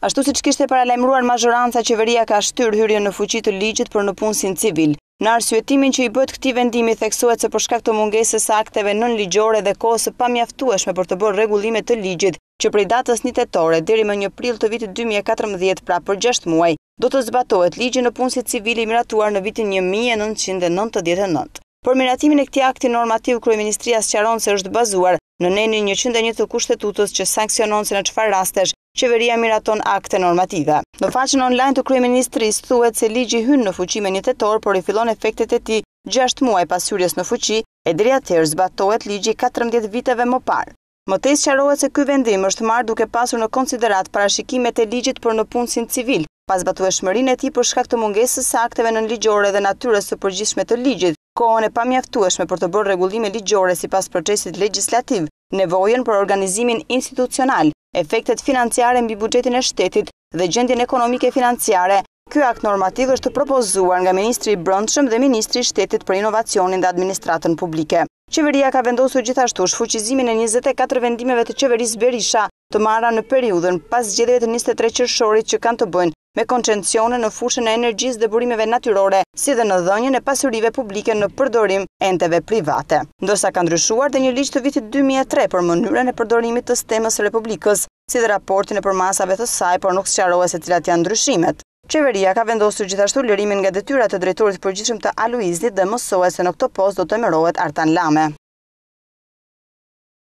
Ashtu siç kishte paralajmëruar mazhoranca, qeveria ka shtyrë hyrjen në fuqi të ligjit për nëpunësin civil. Në arsyetimin që i bëhet këtij vendimi theksohet se për shkak të mungesës së akteve nënligjore dhe kohës së pamjaftueshme për të bërë rregullime të ligjit, që prej datës 1 tetor deri më 1 prill të vitit 2014, pra për 6 muaj, do të zbatohet ligji nëpunësit civil i miratuar në vitin 1999. Për miratimin e këtij akti normativ, kryeministria sqaron se është bazuar në nenin 101 të Kushtetutës që sanksionon se në çfarë rastesh qeveria miraton akte normative. Në faqen online të kryeministrisë thuhet se ligji hyn në fuqi me 1 tetor, por i fillon efektet e tij 6 muaj pas hyrjes në fuqi, e deri atëherë zbatohet ligji 14 viteve më parë. Më tej sqarohet se ky vendim është marrë duke pasur në konsiderat parashikimet e ligjit për nëpunësin civil, pas zbatueshmërinë e tij për shkak të mungesës së akteve nënligjore dhe natyrës së përgjithshme të ligjit, kohën e pamjaftueshme për të bërë rregullime ligjore sipas procesit legjislativ, nevojën për organizimin institucional, efektet financiare mbi buxhetin e shtetit dhe gjendjen ekonomike financiare. Ky akt normativ është propozuar nga Ministri i Brendshëm dhe Ministri i Shtetit për Inovacionin dhe Administratën Publike. Qeveria ka vendosur gjithashtu shfuqizimin e 24 vendimeve të qeverisë Berisha të marra në periudhën pas zgjedhjeve të 23 qershorit që kanë të bëjnë me koncencione në fushën e energjisë dhe burimeve natyrore, si dhe në dhënien e pasurive publike në përdorim enteve private. Ndërsa ka ndryshuar dhe një ligj të vitit 2003 për mënyrën e përdorimit të sistemës së Republikës, si dhe raportin e përmasave të saj, por nuk sqarohet se cilat janë ndryshimet. Qeveria ka vendosur gjithashtu lirimin nga detyrat të drejtorit përgjithshëm të Aluizit dhe mësohet se në këtë postë do të emërohet Artan Lame.